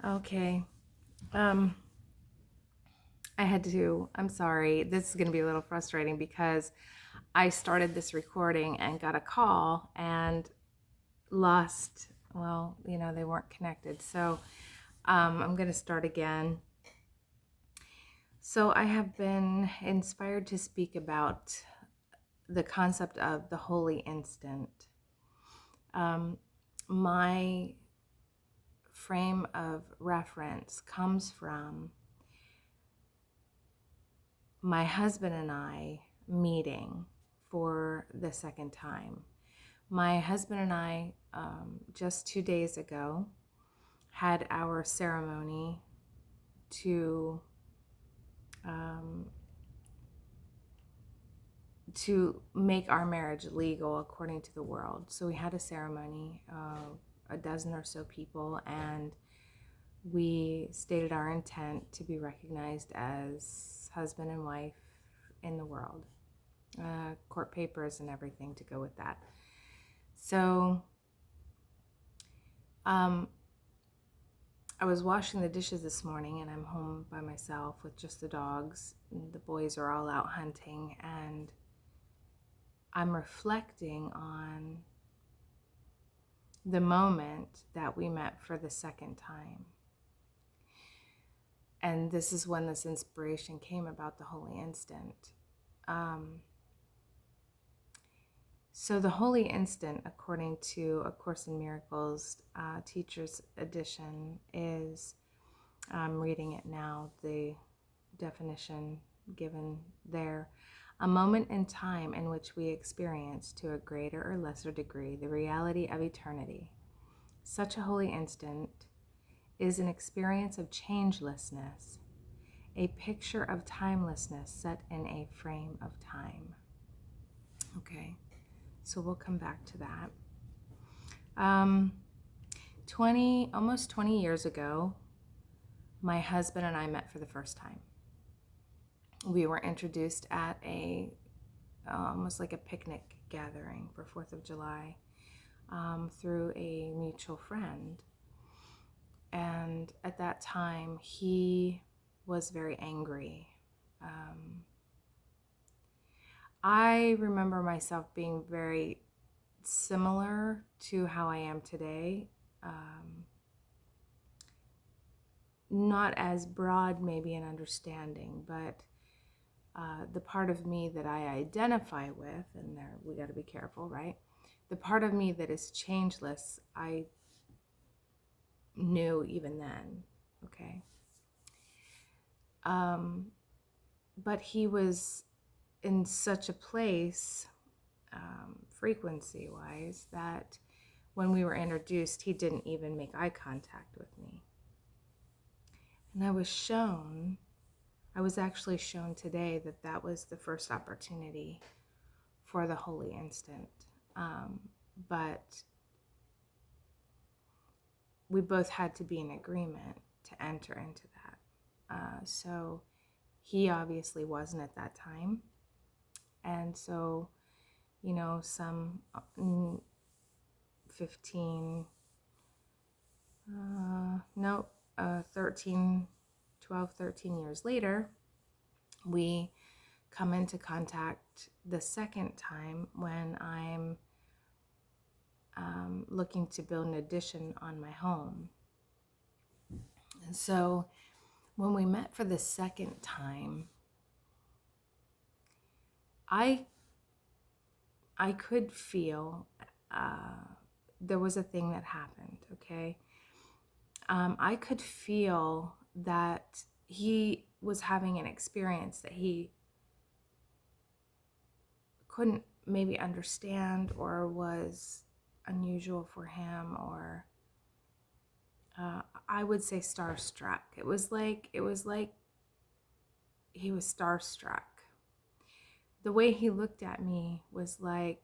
Okay. Um, I'm sorry. This is going to be a little frustrating because I started this recording and got a call and lost, they weren't connected. So I'm going to start again. So I have been inspired to speak about the concept of the holy instant. My frame of reference comes from my husband and I meeting for the second time. My husband and I, just 2 days ago, had our ceremony to um, to make our marriage legal according to the world. So we had a ceremony, a dozen or so people, and we stated our intent to be recognized as husband and wife in the world. Court papers and everything to go with that. So I was washing the dishes this morning and I'm home by myself with just the dogs. The boys are all out hunting, and I'm reflecting on the moment that we met for the second time. And this is when this inspiration came about the holy instant. So the holy instant, according to A Course in Miracles Teacher's Edition, is, I'm reading it now, the definition given there, a moment in time in which we experience to a greater or lesser degree the reality of eternity. Such a holy instant is an experience of changelessness, a picture of timelessness set in a frame of time. Okay, so we'll come back to that. 20 years ago, my husband and I met for the first time. We were introduced at almost like a picnic gathering for 4th of July through a mutual friend. And at that time, he was very angry. I remember myself being very similar to how I am today. Not as broad, maybe, in understanding, but the part of me that I identify with, and there we got to be careful, right? The part of me that is changeless, I knew even then, okay? But he was in such a place, frequency-wise, that when we were introduced, he didn't even make eye contact with me. And I was actually shown today that that was the first opportunity for the holy instant. But we both had to be in agreement to enter into that. So he obviously wasn't at that time. And so, some 15, 13 years later, we come into contact the second time when I'm looking to build an addition on my home. And so when we met for the second time, I could feel there was a thing that happened, okay? I could feel that he was having an experience that he couldn't maybe understand, or was unusual for him, or I would say starstruck. It was like he was starstruck. The way he looked at me was like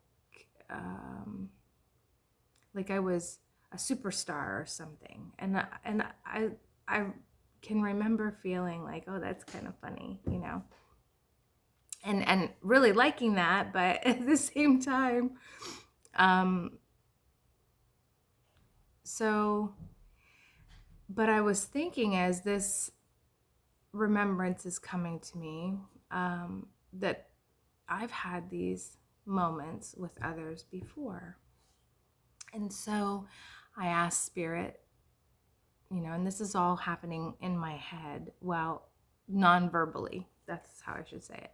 I was a superstar or something, and I can remember feeling like, oh, that's kind of funny, and really liking that, but at the same time, so But I was thinking as this remembrance is coming to me, that I've had these moments with others before. And so I asked Spirit, and this is all happening in my head, well, non-verbally. That's how I should say it.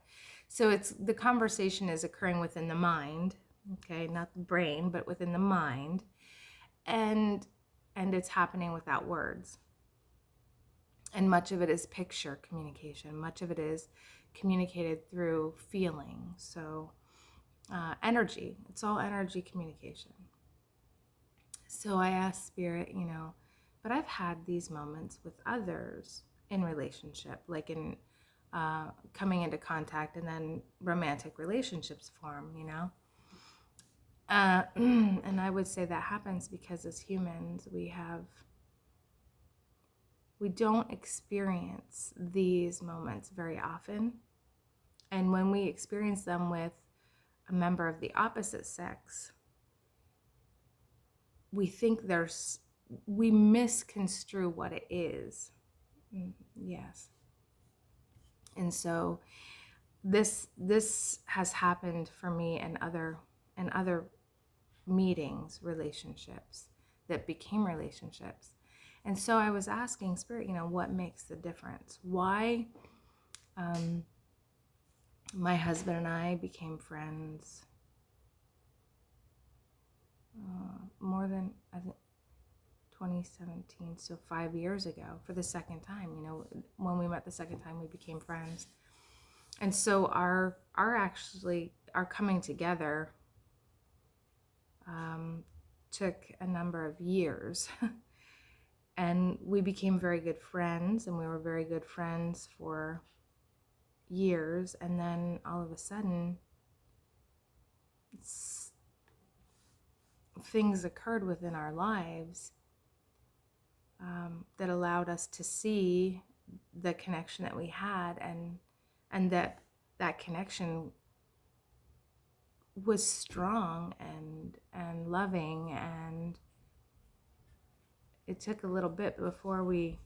So it's the conversation is occurring within the mind, okay, not the brain, but within the mind, and it's happening without words. And much of it is picture communication. Much of it is communicated through feeling. So energy. It's all energy communication. So I asked Spirit, but I've had these moments with others in relationship, like in coming into contact, and then romantic relationships form, and I would say that happens because as humans, we don't experience these moments very often. And when we experience them with a member of the opposite sex, we misconstrue what it is. Yes. And so this has happened for me and other meetings, relationships that became relationships. And so I was asking Spirit, what makes the difference? Why my husband and I became friends more than, I think, 2017, so 5 years ago, for the second time. When we met the second time, we became friends. And so our coming together took a number of years. And we became very good friends, and we were very good friends for years. And then all of a sudden, things occurred within our lives that allowed us to see the connection that we had, and that connection was strong and loving. And it took a little bit before we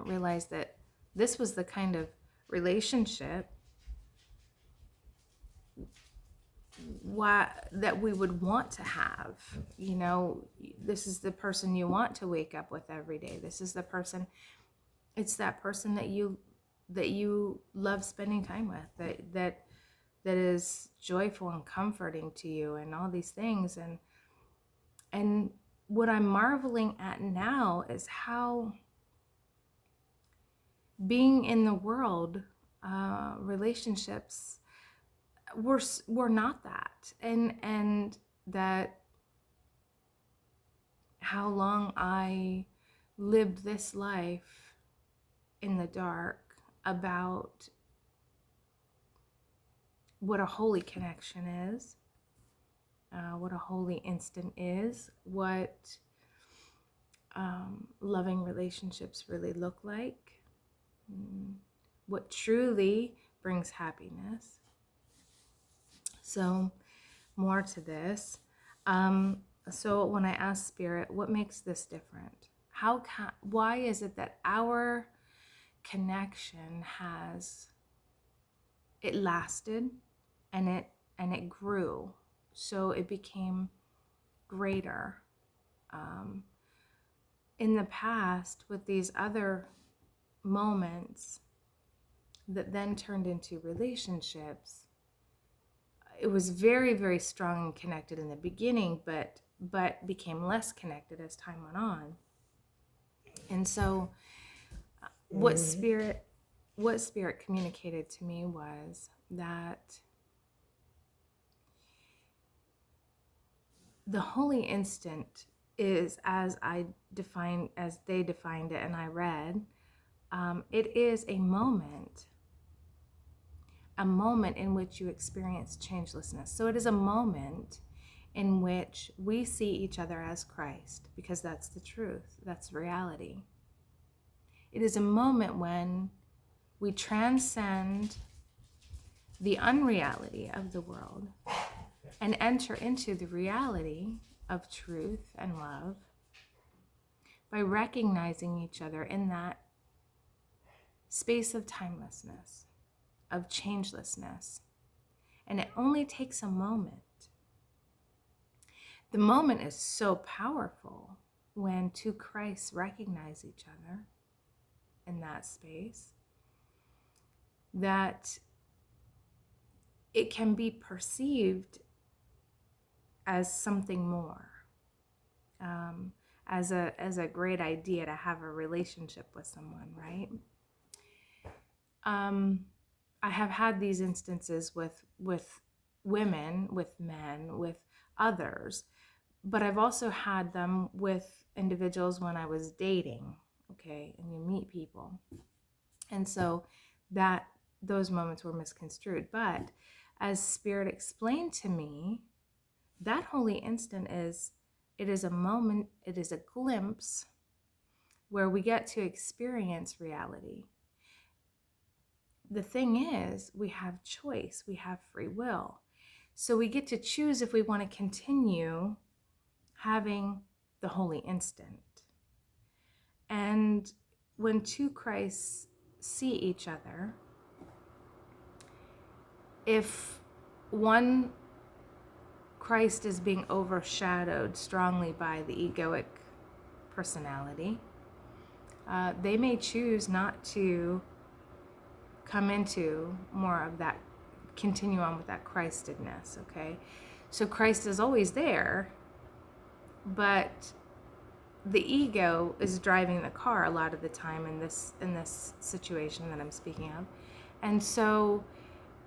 realized that this was the kind of relationship that we would want to have. This is the person you want to wake up with every day. This is the person, it's that person that you love spending time with, that is joyful and comforting to you, and all these things. And what I'm marveling at now is how being in the world, relationships were not that, and that how long I lived this life in the dark about what a holy connection is, what a holy instant is, what loving relationships really look like, what truly brings happiness. So more to this. So when I ask Spirit, what makes this different? Why is it that our connection it lasted, and it grew, so it became greater. In the past, with these other moments that then turned into relationships, it was very, very strong and connected in the beginning, but became less connected as time went on. And so what Spirit communicated to me was that the holy instant is, as they defined it and I read, it is a moment in which you experience changelessness. So it is a moment in which we see each other as Christ, because that's the truth, that's reality. It is a moment when we transcend the unreality of the world and enter into the reality of truth and love, by recognizing each other in that space of timelessness, of changelessness. And it only takes a moment. The moment is so powerful when two Christs recognize each other in that space that it can be perceived as something more, as a great idea to have a relationship with someone, right? I have had these instances with women, with men, with others, but I've also had them with individuals when I was dating, okay? And you meet people. And so those moments were misconstrued. But as Spirit explained to me, that holy instant it is a moment, it is a glimpse where we get to experience reality. The thing is, we have choice, we have free will. So we get to choose if we want to continue having the holy instant. And when two Christs see each other, if one Christ is being overshadowed strongly by the egoic personality, they may choose not to come into more of that, continue on with that Christedness, okay? So Christ is always there, but the ego is driving the car a lot of the time in this situation that I'm speaking of. And so,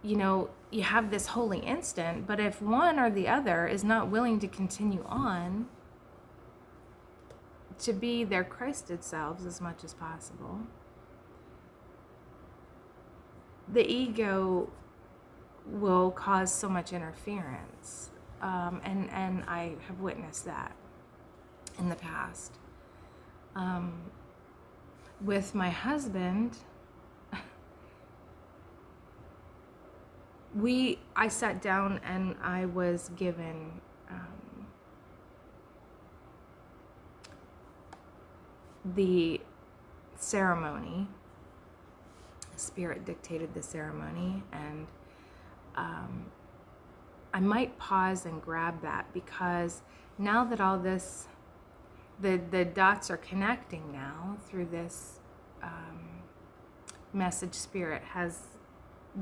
you have this holy instant, but if one or the other is not willing to continue on to be their Christed selves as much as possible, the ego will cause so much interference. And I have witnessed that in the past. With my husband, I sat down and I was given the ceremony. Spirit dictated the ceremony, and I might pause and grab that, because now that all this, the dots are connecting now through this message Spirit has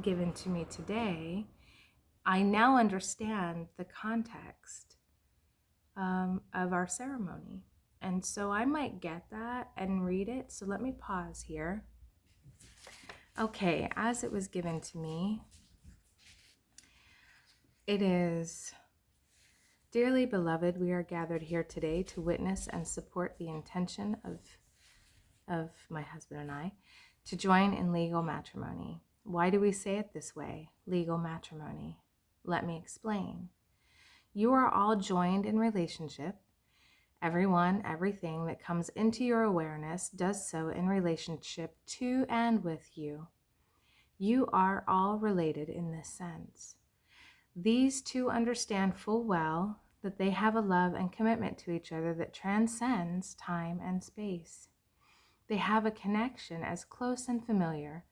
given to me today, I now understand the context of our ceremony. And so I might get that and read it. So let me pause here. Okay, as it was given to me, it is, dearly beloved, we are gathered here today to witness and support the intention of my husband and I to join in legal matrimony. Why do we say it this way, legal matrimony? Let me explain. You are all joined in relationship. Everyone, everything that comes into your awareness does so in relationship to and with you. You are all related in this sense. These two understand full well that they have a love and commitment to each other that transcends time and space. They have a connection as close and familiar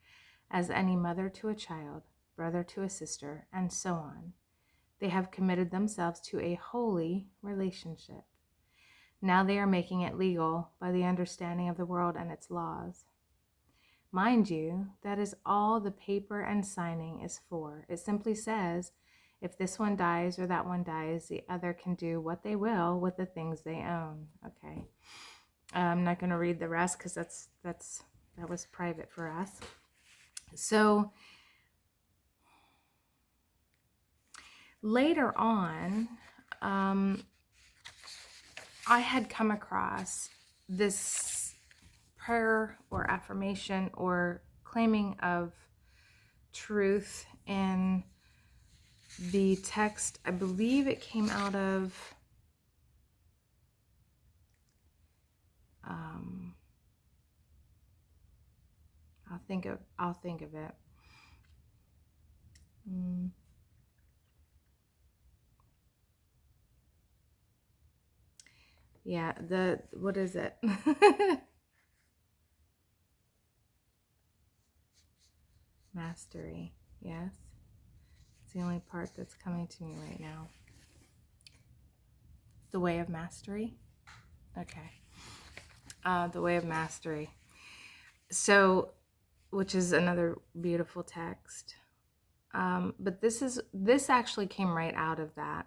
as any mother to a child, brother to a sister, and so on. They have committed themselves to a holy relationship. Now they are making it legal by the understanding of the world and its laws. Mind you, that is all the paper and signing is for. It simply says, if this one dies or that one dies, the other can do what they will with the things they own. Okay. I'm not going to read the rest because that was private for us. So later on, I had come across this prayer or affirmation or claiming of truth in the text. I believe it came out of I'll think of it. Yeah, what is it? Mastery. Yes. It's the only part that's coming to me right now. The way of mastery. Okay. The way of mastery. So, which is another beautiful text. But this actually came right out of that.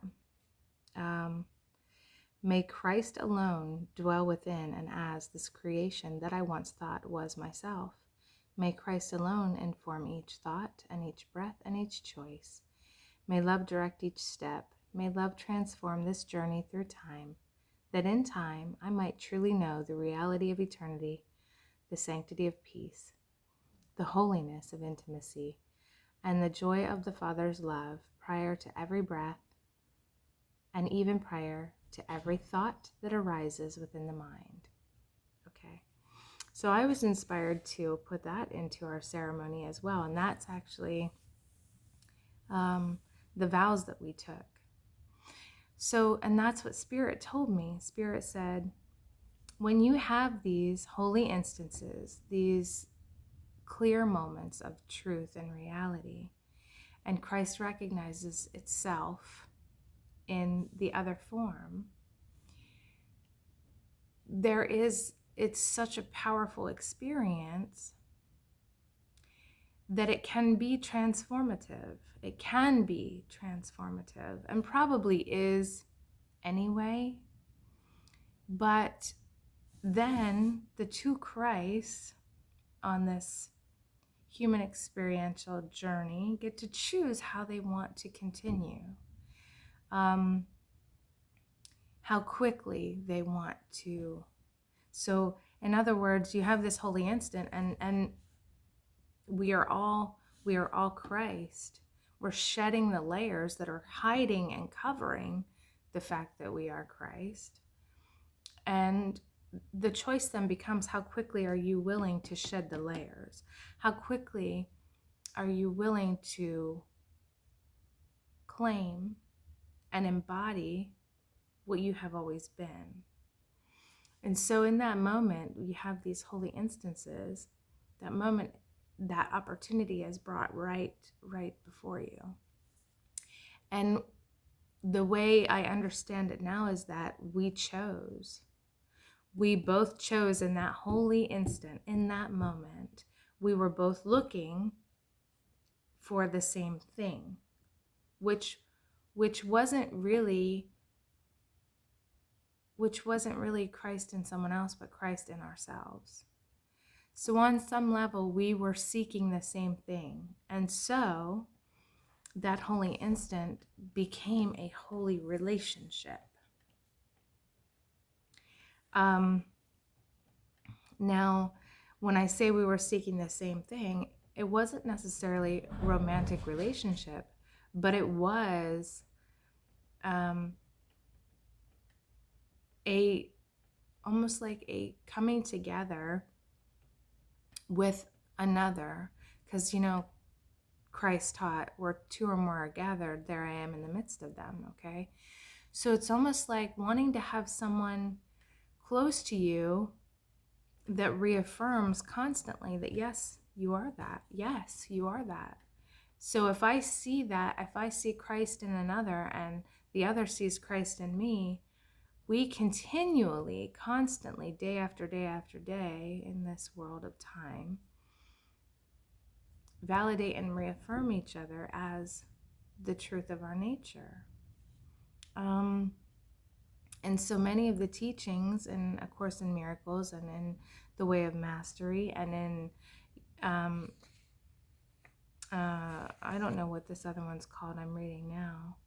May Christ alone dwell within and as this creation that I once thought was myself. May Christ alone inform each thought and each breath and each choice. May love direct each step. May love transform this journey through time, that in time I might truly know the reality of eternity, the sanctity of peace, the holiness of intimacy, and the joy of the Father's love prior to every breath and even prior to every thought that arises within the mind. Okay. So I was inspired to put that into our ceremony as well. And that's actually the vows that we took. So, and that's what Spirit told me. Spirit said, when you have these holy instances, these clear moments of truth and reality, and Christ recognizes itself in the other form, it's such a powerful experience that it can be transformative. It can be transformative and probably is anyway. But then the two Christs on this human experiential journey get to choose how they want to continue, how quickly they want to. So, in other words, you have this holy instant, and we are all Christ. We're shedding the layers that are hiding and covering the fact that we are Christ. And the choice then becomes, how quickly are you willing to shed the layers? How quickly are you willing to claim and embody what you have always been? And so in that moment, you have these holy instances. That moment, that opportunity is brought right before you. And the way I understand it now is that we both chose in that holy instant, in that moment. We were both looking for the same thing, which wasn't really Christ in someone else, but Christ in ourselves. So on some level, we were seeking the same thing. And so that holy instant became a holy relationship. Now, when I say we were seeking the same thing, it wasn't necessarily a romantic relationship, but it was almost like a coming together with another, because Christ taught, where two or more are gathered, there I am in the midst of them. Okay, so it's almost like wanting to have someone close to you that reaffirms constantly that yes, you are that. Yes, you are that. So if I see that, if I see Christ in another and the other sees Christ in me, we continually, constantly, day after day after day in this world of time, validate and reaffirm each other as the truth of our nature. And so many of the teachings in A Course in Miracles and in The Way of Mastery and in, I don't know what this other one's called, I'm reading now.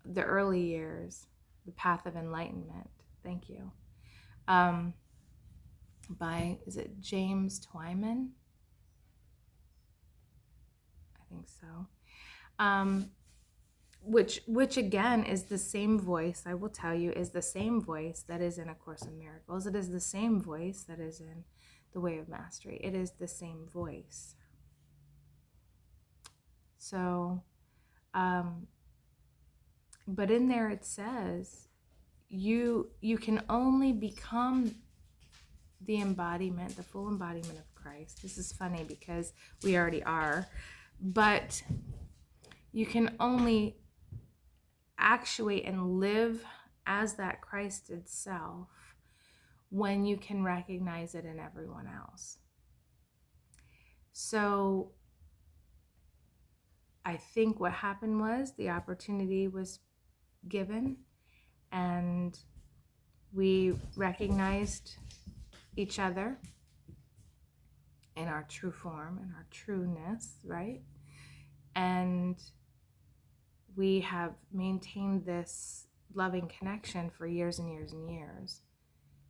The Early Years, The Path of Enlightenment. Thank you. By, is it James Twyman? I think so. Which again is the same voice, I will tell you, is the same voice that is in A Course in Miracles. It is the same voice that is in The Way of Mastery. It is the same voice. So But in there it says you can only become the embodiment, the full embodiment of Christ. This is funny because we already are, but you can only actuate and live as that Christ itself when you can recognize it in everyone else. So I think what happened was the opportunity was given, and we recognized each other in our true form and our trueness, right? And we have maintained this loving connection for years and years and years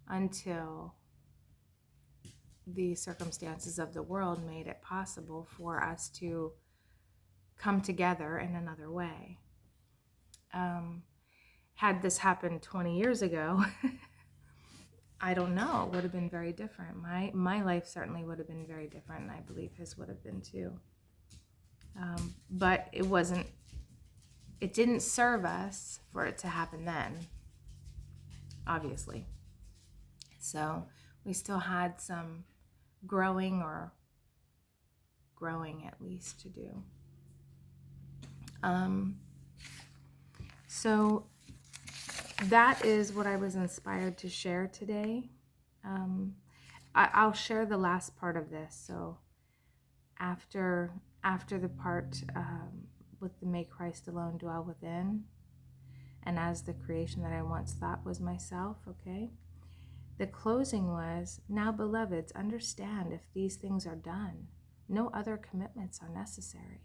until the circumstances of the world made it possible for us to come together in another way. Had this happened 20 years ago, I don't know, it would have been very different. My life certainly would have been very different, and I believe his would have been too. But it didn't serve us for it to happen then, obviously. So we still had some growing at least to do. So that is what I was inspired to share today. I'll share the last part of this. So after the part with the "May Christ alone dwell within," and as the creation that I once thought was myself, okay? The closing was, "Now, beloveds, understand if these things are done, no other commitments are necessary."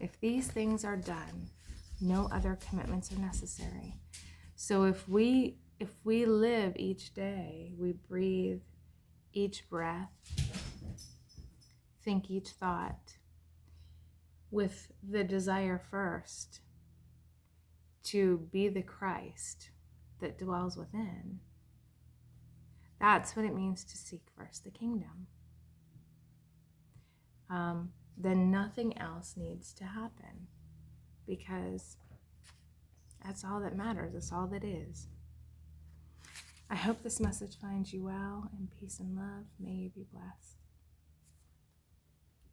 If these things are done, no other commitments are necessary. So if we live each day, we breathe each breath, think each thought with the desire first to be the Christ that dwells within, that's what it means to seek first the kingdom. Then nothing else needs to happen, because that's all that matters. That's all that is. I hope this message finds you well, in peace and love. May you be blessed.